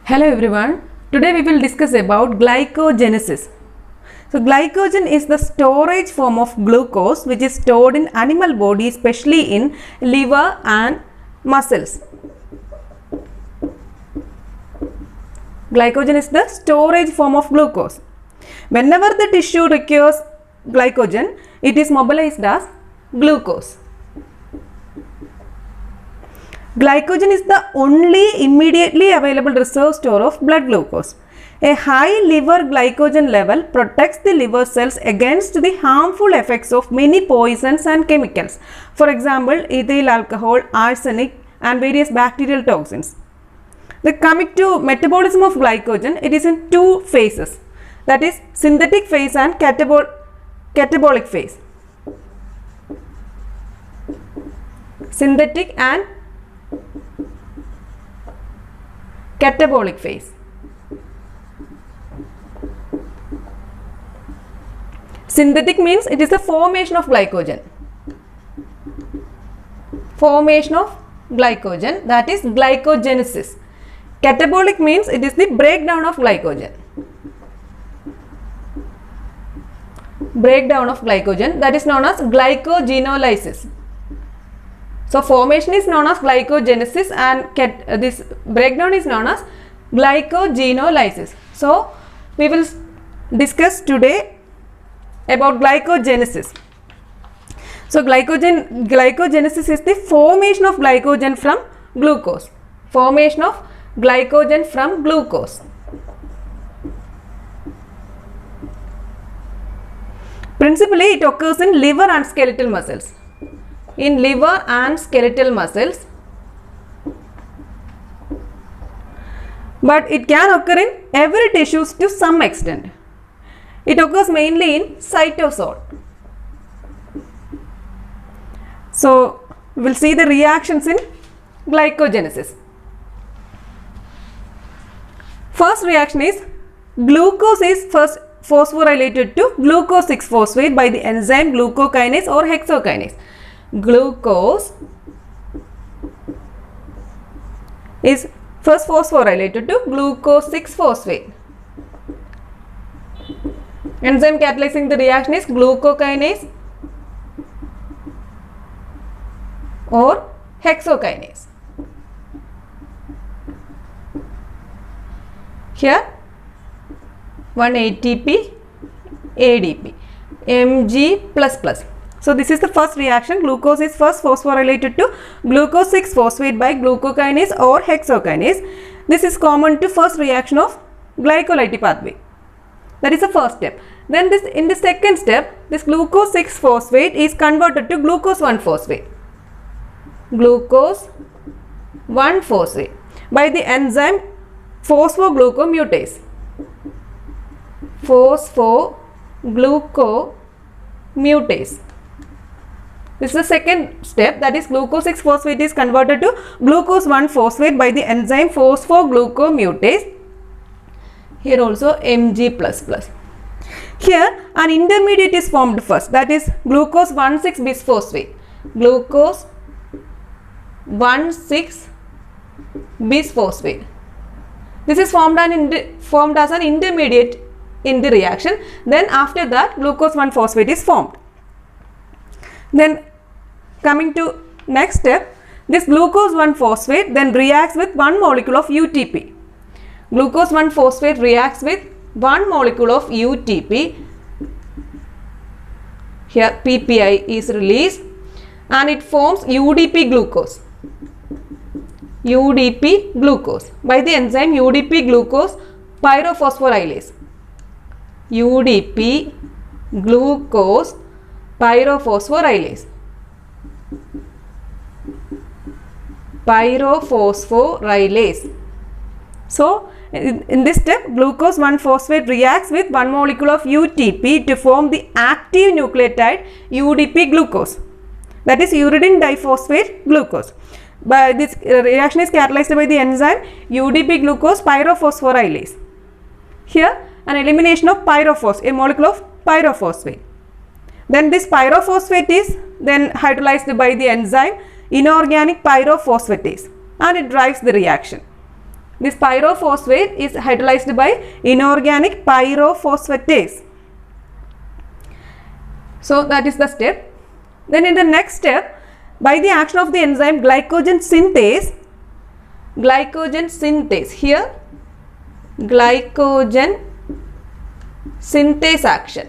Hello everyone. Today we will discuss about glycogenesis. So glycogen is the storage form of glucose which is stored in animal body, especially in liver and muscles. Glycogen is the storage form of glucose. Whenever the tissue requires glycogen, it is mobilized as glucose. Glycogen is the only immediately available reserve store of blood glucose. A high liver glycogen level protects the liver cells against the harmful effects of many poisons and chemicals. For example, ethyl alcohol, arsenic and various bacterial toxins. Coming to metabolism of glycogen, it is in two phases, that is synthetic phase and catabolic phase. Synthetic and catabolic phase. Synthetic means it is the formation of glycogen. Formation of glycogen, that is glycogenesis. Catabolic means it is the breakdown of glycogen. Breakdown of glycogen, that is known as glycogenolysis. So formation is known as glycogenesis and this breakdown is known as glycogenolysis. So we will discuss today about glycogenesis. So glycogenesis is the formation of glycogen from glucose. Formation of glycogen from glucose. Principally it occurs in liver and skeletal muscles. In liver and skeletal muscles, but it can occur in every tissues to some extent. It occurs mainly in cytosol. So we will see the reactions in glycogenesis. First reaction is glucose is first phosphorylated to glucose 6-phosphate by the enzyme glucokinase or hexokinase. Glucose is first phosphorylated to glucose 6-phosphate. Enzyme catalyzing the reaction is glucokinase or hexokinase. Here 1 ATP ADP Mg++. So this is the first reaction. Glucose is first phosphorylated to glucose 6-phosphate by glucokinase or hexokinase. This is common to first reaction of glycolytic pathway. That is the first step. Then in the second step, this glucose 6-phosphate is converted to glucose 1-phosphate. Glucose 1-phosphate by the enzyme phosphoglucomutase. Phosphoglucomutase. This is the second step, that is glucose 6-phosphate is converted to glucose 1-phosphate by the enzyme phosphoglucomutase. Here also Mg++. Here an intermediate is formed first, that is glucose 1,6-bisphosphate. Glucose 1,6-bisphosphate. This is formed as an intermediate in the reaction. Then after that glucose 1-phosphate is formed. Then coming to next step, this glucose 1-phosphate then reacts with one molecule of UTP. Glucose 1-phosphate reacts with one molecule of UTP. Here PPI is released and it forms UDP glucose. UDP glucose by the enzyme UDP glucose pyrophosphorylase. UDP glucose pyrophosphorylase. Pyrophosphorylase. So in this step, glucose 1-phosphate reacts with one molecule of UTP to form the active nucleotide UDP glucose, that is uridine diphosphate glucose. But this reaction is catalyzed by the enzyme UDP glucose pyrophosphorylase. Here an elimination of pyrophos, a molecule of pyrophosphate. Then this pyrophosphate is then hydrolyzed by the enzyme inorganic pyrophosphatase and it drives the reaction. This pyrophosphate is hydrolyzed by inorganic pyrophosphatase. So that is the step. Then in the next step, by the action of the enzyme glycogen synthase, here glycogen synthase action.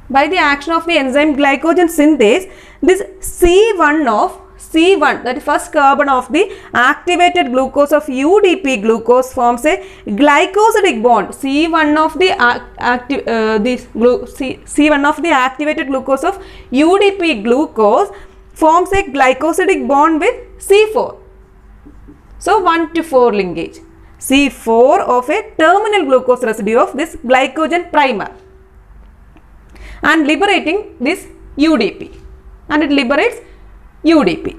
By the action of the enzyme glycogen synthase, this C1, that is first carbon of the activated glucose of UDP glucose, forms a glycosidic bond. C1 of the C1 of the activated glucose of UDP glucose forms a glycosidic bond with C4. So 1-4 linkage. C4 of a terminal glucose residue of this glycogen primer and liberating this UDP, and it liberates UDP.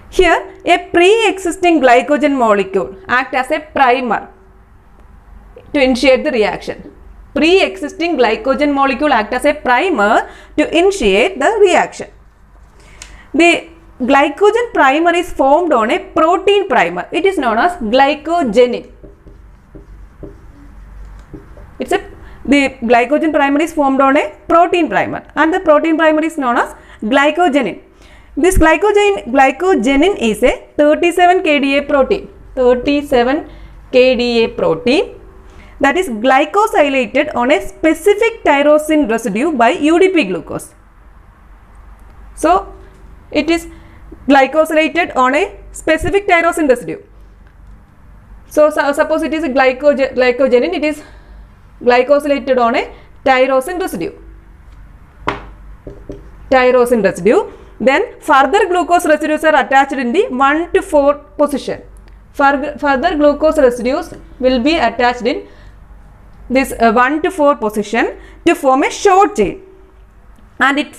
Here a pre-existing glycogen molecule acts as a primer to initiate the reaction. Pre-existing glycogen molecule acts as a primer to initiate the reaction. The glycogen primer is formed on a protein primer. It is known as glycogenin. The glycogen primer is formed on a protein primer, and the protein primer is known as glycogenin. This glycogenin is a 37 kDa protein. 37 kDa protein that is glycosylated on a specific tyrosine residue by UDP glucose. So it is glycosylated on a specific tyrosine residue. So suppose it is a glycogenin, it is glycosylated on a tyrosine residue. Then further glucose residues are attached in the 1-4 position. Further glucose residues will be attached in this 1-4 position to form a short chain, and it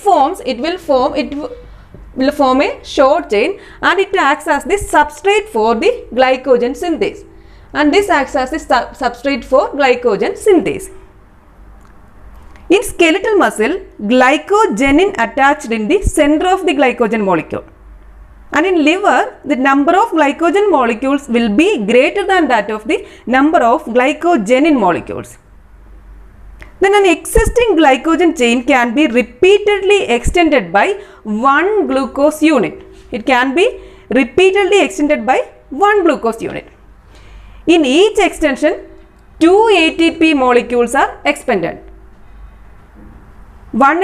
will form a short chain, and it acts as the substrate for the glycogen synthase, and this acts as the substrate for glycogen synthase. In skeletal muscle, glycogenin attached in the center of the glycogen molecule, and in liver, the number of glycogen molecules will be greater than that of the number of glycogenin molecules. Then an existing glycogen chain can be repeatedly extended by one glucose unit. It can be repeatedly extended by one glucose unit. In each extension, 2 ATP molecules are expended. One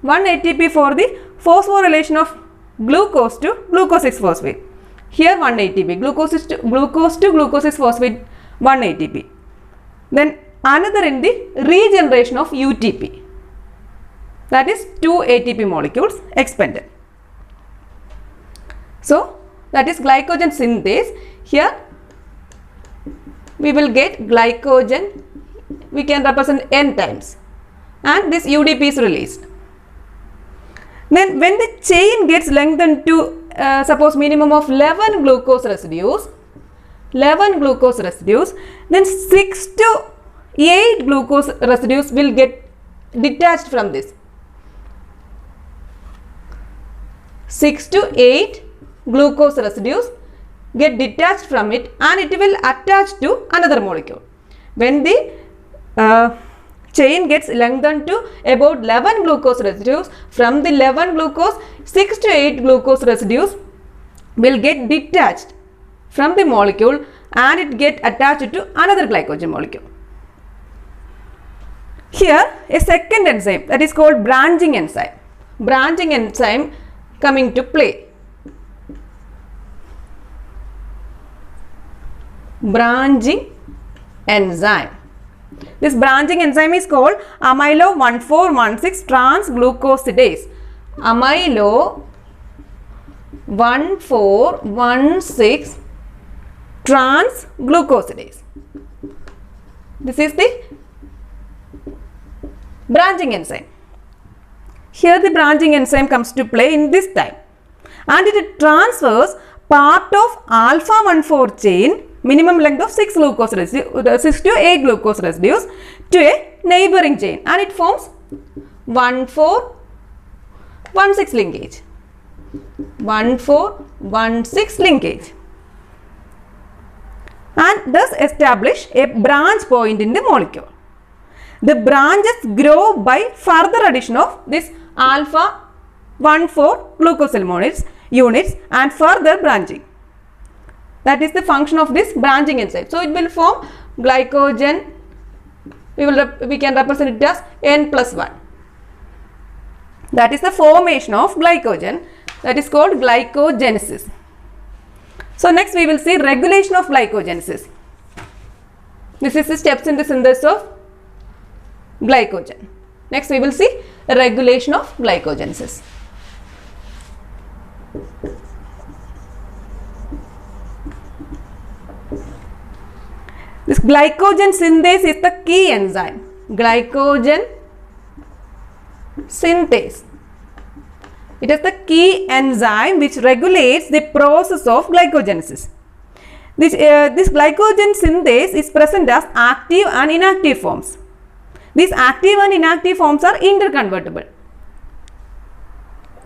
ATP for the phosphorylation of glucose to glucose 6-phosphate. Here 1 ATP, glucose to glucose 6-phosphate 1 ATP. Then another in the regeneration of UTP, that is 2 ATP molecules expended. So that is glycogen synthase. Here we will get glycogen, we can represent N times, and this UDP is released. Then when the chain gets lengthened to suppose minimum of 11 glucose residues, then 6 to 8 glucose residues will get detached from this. 6 to 8 glucose residues get detached from it, and it will attach to another molecule. When the chain gets lengthened to about 11 glucose residues, from the 11 glucose, 6 to 8 glucose residues will get detached from the molecule, and it get attached to another glycogen molecule. Here a second enzyme, that is called branching enzyme. Branching enzyme coming to play. Branching enzyme. This branching enzyme is called amylo 1416 transglucosidase. Amylo 1416 transglucosidase. This is the branching enzyme. Here the branching enzyme comes to play in this time, and it transfers part of alpha 1,4 chain, minimum length of 6 to 8 glucose residues, to a neighboring chain, and it forms 1416 linkage. 1416 linkage. and thus establish a branch point in the molecule. The branches grow by further addition of this alpha 1,4 glucosyl units and further branching. That is the function of this branching enzyme. So it will form glycogen. We can represent it as N+1. That is the formation of glycogen. That is called glycogenesis. So next we will see regulation of glycogenesis. This is the steps in the synthesis of glycogen. Next we will see regulation of glycogenesis. This glycogen synthase is the key enzyme. Glycogen synthase. It is the key enzyme which regulates the process of glycogenesis. This glycogen synthase is present as active and inactive forms. These active and inactive forms are interconvertible.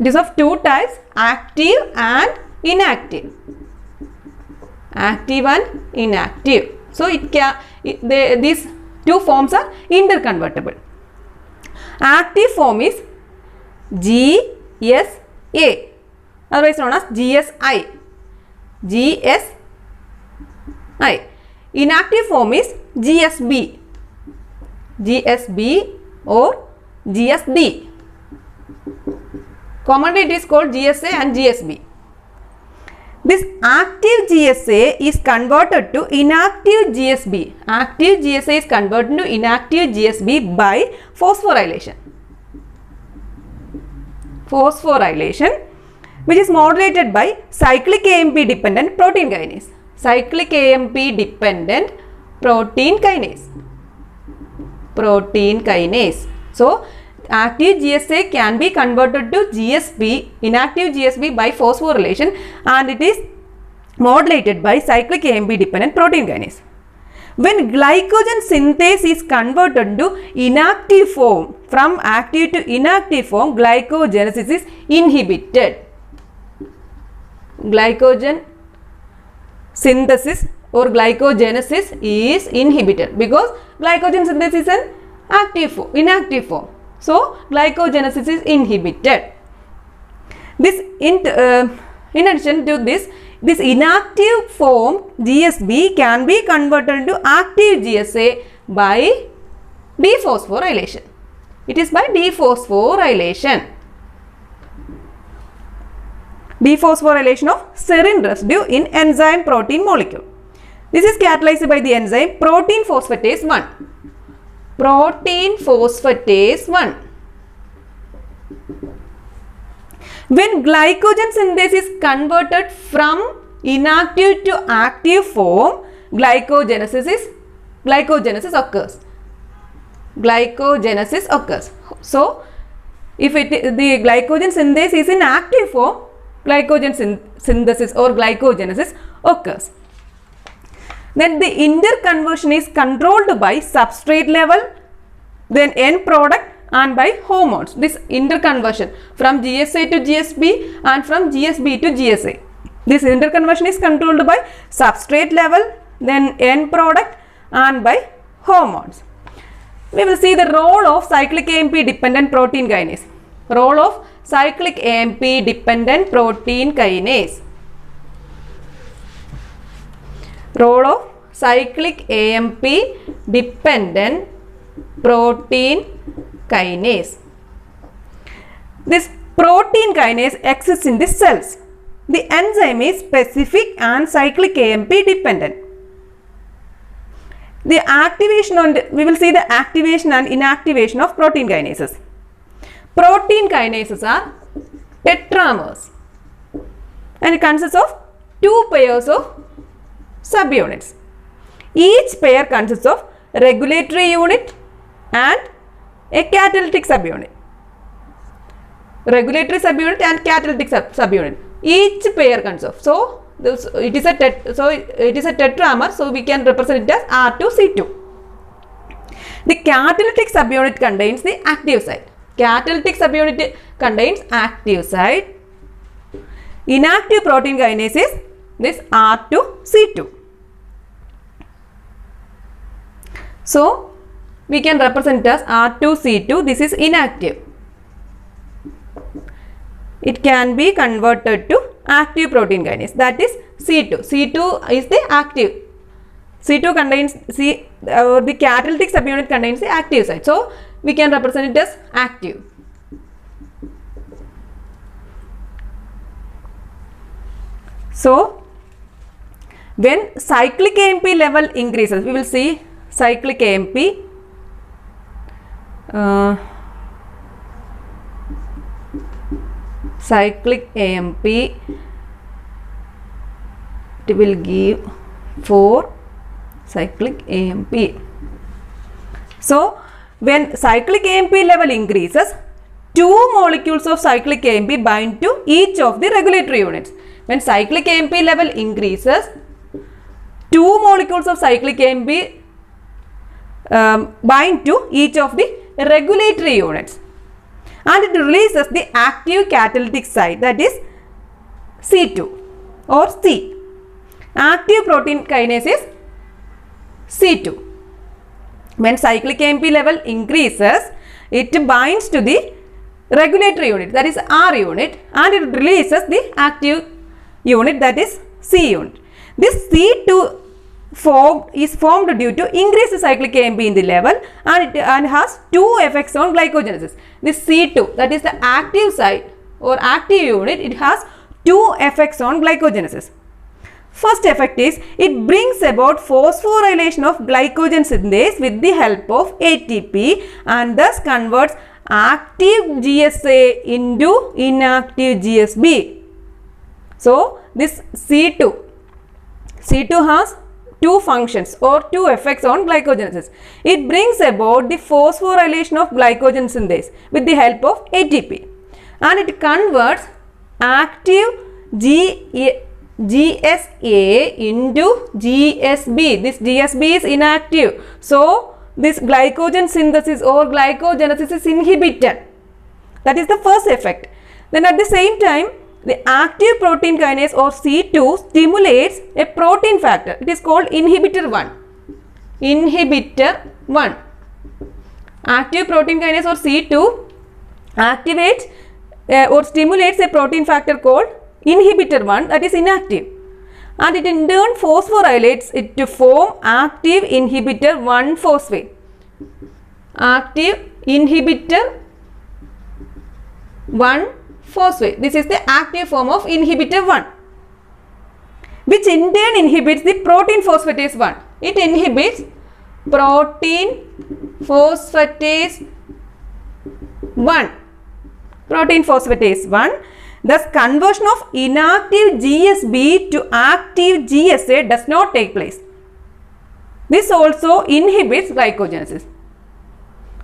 It is of two types, active and inactive. Active and inactive. So these two forms are interconvertible. Active form is GSA, otherwise known as GSI. GSI. Inactive form is GSB. GSB or GSD. Commonly it is called GSA and GSB. This active GSA is converted to inactive GSB. Active GSA is converted to inactive GSB by phosphorylation. Phosphorylation, which is modulated by cyclic AMP dependent protein kinase. Cyclic AMP dependent protein kinase. Protein kinase. So active GSA can be converted to GSB, inactive GSB by phosphorylation, and it is modulated by cyclic AMP dependent protein kinase. When glycogen synthase is converted to inactive form, from active to inactive form, glycogenesis is inhibited. Glycogen synthesis or glycogenesis is inhibited because glycogen synthesis is an inactive form. So glycogenesis is inhibited. This in addition to this inactive form GSB can be converted to active GSA by dephosphorylation. It is by dephosphorylation. Dephosphorylation of serine residue in enzyme protein molecule. This is catalyzed by the enzyme protein phosphatase 1. Protein phosphatase 1. When glycogen synthase is converted from inactive to active form, glycogenesis occurs. Glycogenesis occurs. So, if the glycogen synthase is in active form, glycogen synthesis or glycogenesis occurs. Then the interconversion is controlled by substrate level, then end product and by hormones. This interconversion from GSA to GSB and from GSB to GSA. This interconversion is controlled by substrate level, then end product and by hormones. We will see the role of cyclic AMP dependent protein kinase. Role of cyclic AMP dependent protein kinase. Role of cyclic AMP dependent protein kinase. This protein kinase exists in the cells. The enzyme is specific and cyclic AMP dependent. The activation we will see the activation and inactivation of protein kinases. Protein kinases are tetramers and it consists of two pairs of subunits. Each pair consists of regulatory unit and a catalytic subunit. Regulatory subunit and catalytic subunit. Each pair consists of. So it is a tetramer. So we can represent it as R2C2. The catalytic subunit contains the active site. Catalytic subunit contains active site. Inactive protein kinase is this R2C2. So we can represent as R2C2. This is inactive. It can be converted to active protein kinase, that is C2. C2 is the active. C2 contains the catalytic subunit contains the active site. So we can represent it as active. So when cyclic AMP level increases, we will see cyclic AMP. Cyclic AMP, it will give 4 cyclic AMP. So when cyclic AMP level increases, 2 molecules of cyclic AMP bind to each of the regulatory units. When cyclic AMP level increases, 2 molecules of cyclic AMP bind to each of the regulatory units, and it releases the active catalytic site, that is C2 or C. Active protein kinase is C2. When cyclic AMP level increases, it binds to the regulatory unit, that is R unit, and it releases the active unit, that is C unit. This C2 is formed due to increased cyclic AMP in the level, and has 2 effects on glycogenesis. This C2, that is the active site or active unit, it has 2 effects on glycogenesis. First effect is it brings about phosphorylation of glycogen synthase with the help of ATP, and thus converts active GSA into inactive GSB. So this C2 has 2 functions or 2 effects on glycogenesis. It brings about the phosphorylation of glycogen synthase with the help of ATP, and it converts active GSA into GSB. This GSB is inactive, so this glycogen synthesis or glycogenesis is inhibited. That is the first effect. Then at the same time, the active protein kinase or C2 stimulates a protein factor. It is called inhibitor 1. Inhibitor 1. Active protein kinase or C2 activates or stimulates a protein factor called inhibitor 1, that is inactive, and it in turn phosphorylates it to form active inhibitor 1 phosphate. Active inhibitor 1 phosphate. This is the active form of inhibitor 1, which in turn inhibits the protein phosphatase 1. It inhibits protein phosphatase 1. Protein phosphatase 1. Thus, conversion of inactive GSB to active GSA does not take place. This also inhibits glycogenesis.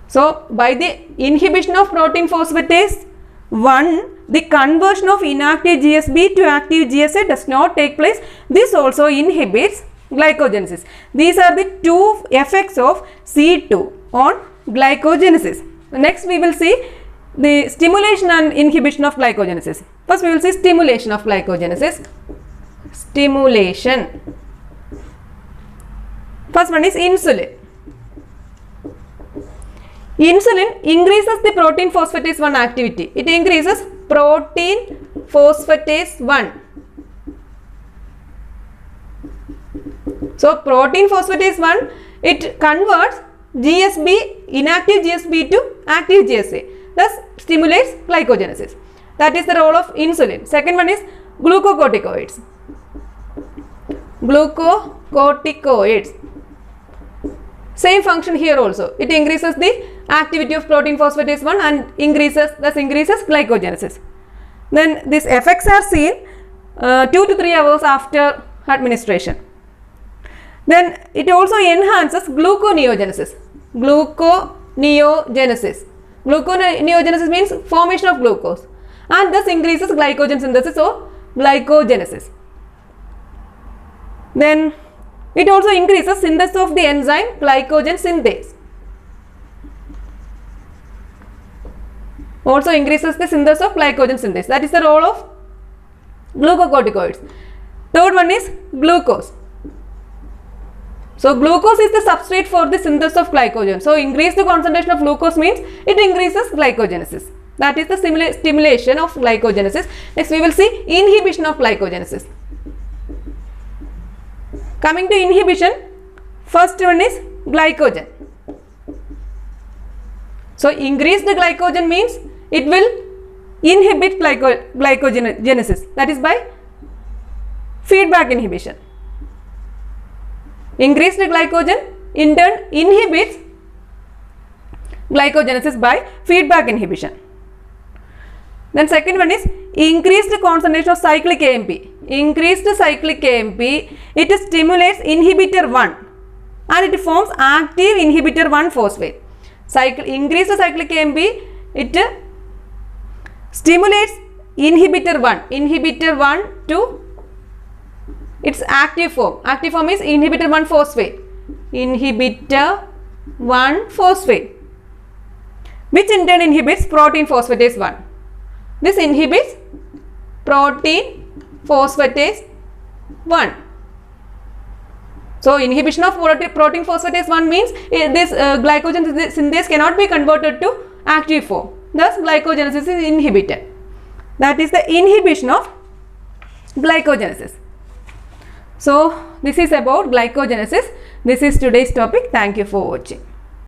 So, by the inhibition of protein phosphatase 1, the conversion of inactive GSB to active GSA does not take place. This also inhibits glycogenesis. These are the 2 effects of C2 on glycogenesis. Next, we will see the stimulation and inhibition of glycogenesis. First, we will see stimulation of glycogenesis. Stimulation. First one is insulin. Insulin increases the protein phosphatase 1 activity. It increases protein phosphatase 1. So, protein phosphatase 1, it converts GSB, inactive GSB to active GSA. Thus, stimulates glycogenesis. That is the role of insulin. Second one is glucocorticoids. Glucocorticoids. Same function here also. It increases the activity of protein phosphatase 1 and thus increases glycogenesis. Then these effects are seen 2 to 3 hours after administration. Then it also enhances gluconeogenesis. Gluconeogenesis. Gluconeogenesis means formation of glucose, and thus increases glycogen synthesis or glycogenesis. Then it also increases synthesis of the enzyme glycogen synthase. Also increases the synthesis of glycogen synthase. That is the role of glucocorticoids. Third one is glucose. So glucose is the substrate for the synthesis of glycogen. So increased concentration of glucose means it increases glycogenesis. That is the stimulation of glycogenesis. Next we will see inhibition of glycogenesis. Coming to inhibition, first one is glycogen. So increased glycogen means it will inhibit glycogenesis, that is by feedback inhibition. Increased glycogen in turn inhibits glycogenesis by feedback inhibition. Then second one is increased concentration of cyclic AMP. Increased cyclic AMP, it stimulates inhibitor 1 and it forms active inhibitor 1 phosphate. Increased cyclic AMP, it stimulates inhibitor 1 to its active form. Active form is inhibitor 1 phosphate. Inhibitor 1 phosphate, which in turn inhibits protein phosphatase 1. This inhibits protein phosphatase 1. So inhibition of protein phosphatase 1 means this glycogen synthase cannot be converted to active form. Thus glycogenesis is inhibited. That is the inhibition of glycogenesis. So this is about glycogenesis. This is today's topic. Thank you for watching.